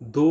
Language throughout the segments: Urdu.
2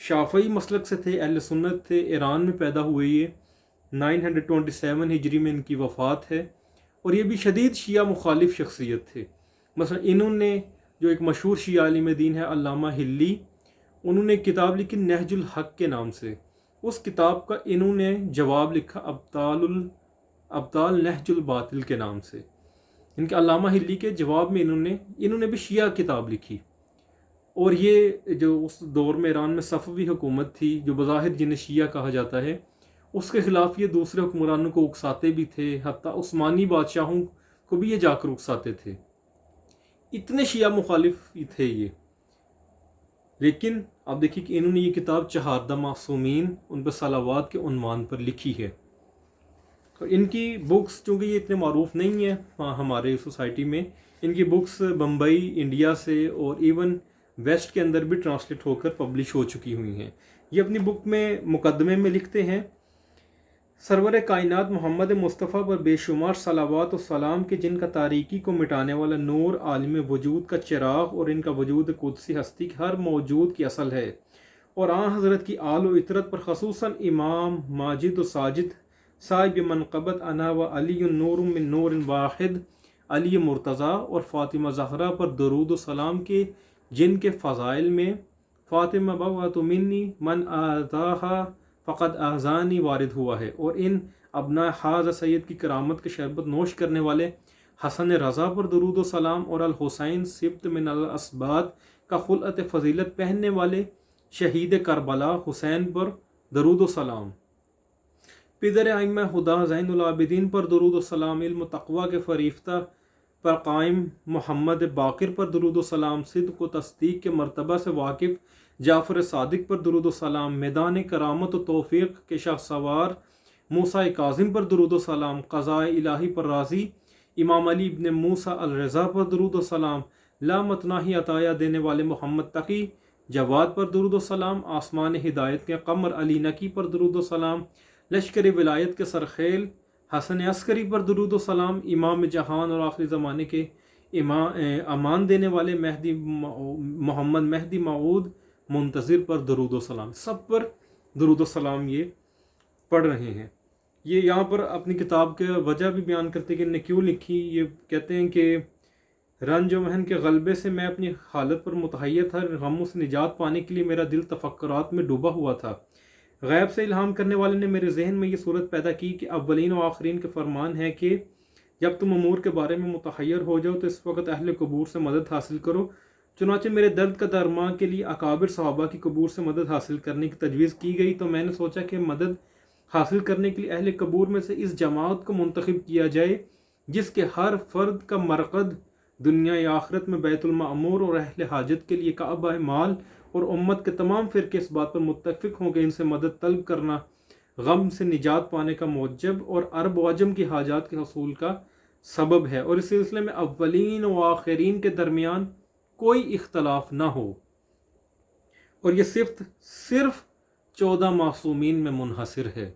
شافعی مسلک سے تھے، اہل سنت تھے، ایران میں پیدا ہوئے، یہ 927 ہجری میں ان کی وفات ہے، اور یہ بھی شدید شیعہ مخالف شخصیت تھے۔ مثلا انہوں نے جو ایک مشہور شیعہ عالم دین ہے علامہ ہلی، انہوں نے کتاب لکھی نہج الحق کے نام سے، اس کتاب کا انہوں نے جواب لکھا ابطال نہج الباطل کے نام سے۔ ان کے علامہ ہلی کے جواب میں انہوں نے بھی شیعہ کتاب لکھی، اور یہ جو اس دور میں ایران میں صفوی حکومت تھی جو بظاہر جنہیں شیعہ کہا جاتا ہے، اس کے خلاف یہ دوسرے حکمرانوں کو اکساتے بھی تھے، حتیٰ عثمانی بادشاہوں کو بھی یہ جا کر اکساتے تھے، اتنے شیعہ مخالف تھے یہ۔ لیکن آپ دیکھیے کہ انہوں نے یہ کتاب چہاردہ معصومین ان پر صلوات کے عنوان پر لکھی ہے۔ اور ان کی بکس چونکہ یہ اتنے معروف نہیں ہیں ہمارے سوسائٹی میں، ان کی بکس بمبئی، انڈیا سے اور ایون ویسٹ کے اندر بھی ٹرانسلیٹ ہو کر پبلش ہو چکی ہوئی ہیں۔ یہ اپنی بک میں مقدمے میں لکھتے ہیں، سرور کائنات محمد مصطفیٰ پر بے شمار صلوات و سلام کے جن کا تاریکی کو مٹانے والا نور، عالم وجود کا چراغ، اور ان کا وجود قدسی ہستی کی ہر موجود کی اصل ہے، اور آن حضرت کی آل و اطرت پر خصوصاً امام ماجد و ساجد صاحب منقبت انا و علی نور من نور واحد علی مرتضیٰ اور فاطمہ زہرا پر درود و سلام کے جن کے فضائل میں فاطمہ بوات منی من آتاہا فقد آزانی وارد ہوا ہے، اور ان ابناء حاض سید کی کرامت کے شربت نوش کرنے والے حسن رضا پر درود و سلام، اور الحسین سبت من الاسباط کا خلعت فضیلت پہننے والے شہید کربلا حسین پر درود و سلام، پدر ائمہ خدا زین العابدین پر درود و سلام، علم و تقوی کے فریفتہ پر قائم محمد باقر پر درود و سلام، صدق و تصدیق کے مرتبہ سے واقف جعفر صادق پر درود و سلام، میدان کرامت و توفیق کے شاہ سوار موسیٰ کاظم پر درود و سلام، قضاء الہی پر راضی امام علی ابن موسیٰ الرضا پر درود و سلام، لامتناہی عطایا دینے والے محمد تقی جواد پر درود و سلام، آسمان ہدایت کے قمر علی نقی پر درود و سلام، لشکر ولایت کے سرخیل حسن عسکری پر درود و سلام، امام جہان اور آخری زمانے کے امان دینے والے مہدی محمد مہدی موعود منتظر پر درود و سلام، سب پر درود و سلام یہ پڑھ رہے ہیں۔ یہ یہاں پر اپنی کتاب کے وجہ بھی بیان کرتے ہیں کہ انہوں نے کیوں لکھی۔ یہ کہتے ہیں کہ رنج و محن کے غلبے سے میں اپنی حالت پر متحیر تھا، غموں سے نجات پانے کے لیے میرا دل تفکرات میں ڈوبا ہوا تھا۔ غیب سے الہام کرنے والے نے میرے ذہن میں یہ صورت پیدا کی کہ اولین و آخرین کے فرمان ہے کہ جب تم امور کے بارے میں متحیر ہو جاؤ تو اس وقت اہل قبور سے مدد حاصل کرو۔ چنانچہ میرے درد کا درما کے لیے اکابر صحابہ کی قبور سے مدد حاصل کرنے کی تجویز کی گئی، تو میں نے سوچا کہ مدد حاصل کرنے کے لیے اہل قبور میں سے اس جماعت کو منتخب کیا جائے جس کے ہر فرد کا مرقد دنیا یا آخرت میں بیت المعمور اور اہل حاجت کے لیے کعبہ مال، اور امت کے تمام فرقے اس بات پر متفق ہوں کہ ان سے مدد طلب کرنا غم سے نجات پانے کا موجب اور عرب و عجم کی حاجات کے حصول کا سبب ہے، اور اس سلسلے میں اولین و آخرین کے درمیان کوئی اختلاف نہ ہو، اور یہ صرف 14 معصومین میں منحصر ہے۔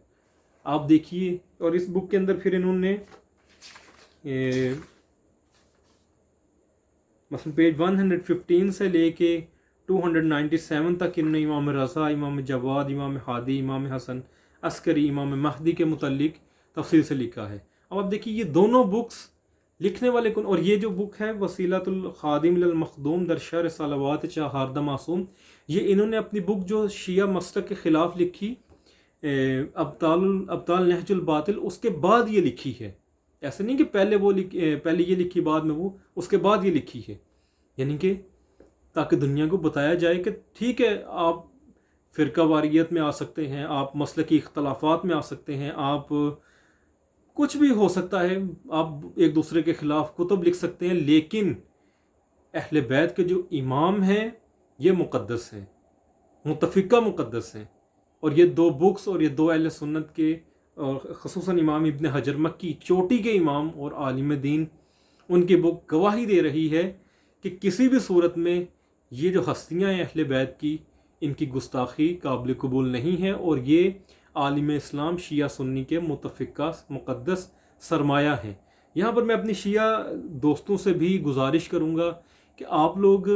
آپ دیکھیے، اور اس بک کے اندر پھر انہوں نے مثلا پیج 115 سے لے کے 297 تک انہوں نے امام رضا، امام جواد، امام ہادی، امام حسن عسکری، امام مہدی کے متعلق تفصیل سے لکھا ہے۔ اب آپ دیکھیے یہ دونوں بکس لکھنے والے کون، اور یہ جو بک ہے وسیلۃ الخادم للمخدوم در شرح صلوات چہاردہ معصوم، یہ انہوں نے اپنی بک جو شیعہ مسلک کے خلاف لکھی ابطال نہج الباطل، اس کے بعد یہ لکھی ہے۔ ایسا نہیں کہ پہلے یہ لکھی بعد میں وہ، اس کے بعد یہ لکھی ہے، یعنی کہ تاکہ دنیا کو بتایا جائے کہ ٹھیک ہے آپ فرقہ واریت میں آ سکتے ہیں، آپ مسلکی اختلافات میں آ سکتے ہیں، آپ کچھ بھی ہو سکتا ہے، آپ ایک دوسرے کے خلاف کتب لکھ سکتے ہیں، لیکن اہل بیت کے جو امام ہیں یہ مقدس ہیں، متفقہ مقدس ہیں، اور یہ دو بکس اور یہ دو اہل سنت کے، اور خصوصاً امام ابن حجر مکی چوٹی کے امام اور عالم دین، ان کی بک گواہی دے رہی ہے کہ کسی بھی صورت میں یہ جو ہستیاں ہیں اہل بیت کی، ان کی گستاخی قابل قبول نہیں ہے، اور یہ عالم اسلام شیعہ سنی کے متفقہ مقدس سرمایہ ہیں۔ یہاں پر میں اپنی شیعہ دوستوں سے بھی گزارش کروں گا کہ آپ لوگ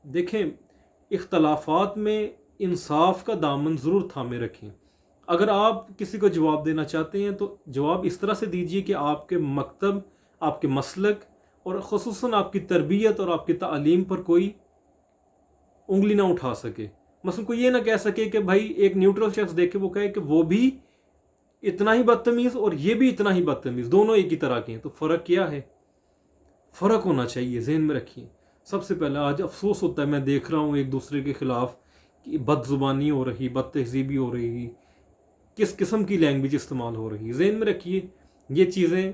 دیکھیں، اختلافات میں انصاف کا دامن ضرور تھامے رکھیں. اگر آپ کسی کو جواب دینا چاہتے ہیں تو جواب اس طرح سے دیجیے کہ آپ کے مکتب، آپ کے مسلک اور خصوصاً آپ کی تربیت اور آپ کی تعلیم پر کوئی انگلی نہ اٹھا سکے. مثلا کوئی یہ نہ کہہ سکے کہ بھائی ایک نیوٹرل شخص دیکھے وہ کہے کہ وہ بھی اتنا ہی بدتمیز اور یہ بھی اتنا ہی بدتمیز، دونوں ایک ہی طرح کے ہیں. تو فرق کیا ہے؟ فرق ہونا چاہیے، ذہن میں رکھیے. سب سے پہلے آج افسوس ہوتا ہے، میں دیکھ رہا ہوں ایک دوسرے کے خلاف بد زبانی ہو رہی، بد تہذیبی ہو رہی، کس قسم کی لینگویج استعمال ہو رہی. ذہن میں رکھیے یہ چیزیں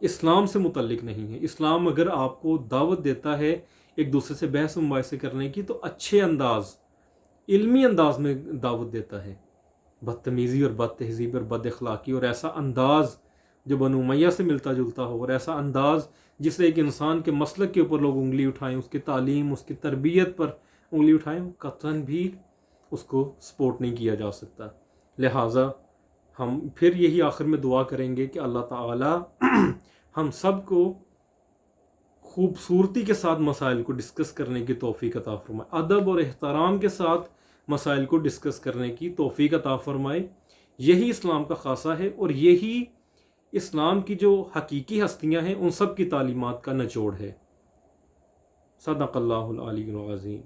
اسلام سے متعلق نہیں ہیں. اسلام اگر آپ کو دعوت دیتا ہے ایک دوسرے سے بحث و مباحثے کرنے کی تو اچھے انداز، علمی انداز میں دعوت دیتا ہے. بدتمیزی اور بد تہذیبی اور بد اخلاقی اور ایسا انداز جو بنو امیہ سے ملتا جلتا ہو، اور ایسا انداز جس سے ایک انسان کے مسلک کے اوپر لوگ انگلی اٹھائیں، اس کی تعلیم، اس کی تربیت پر انگلی اٹھائیں، قطعاً بھی اس کو سپورٹ نہیں کیا جا سکتا. لہٰذا ہم پھر یہی آخر میں دعا کریں گے کہ اللہ تعالی ہم سب کو خوبصورتی کے ساتھ مسائل کو ڈسکس کرنے کی توفیق عطا فرمائے، ادب اور احترام کے ساتھ مسائل کو ڈسکس کرنے کی توفیق عطا فرمائے. یہی اسلام کا خاصہ ہے اور یہی اسلام کی جو حقیقی ہستیاں ہیں ان سب کی تعلیمات کا نچوڑ ہے. صدق اللہ العلی العظیم.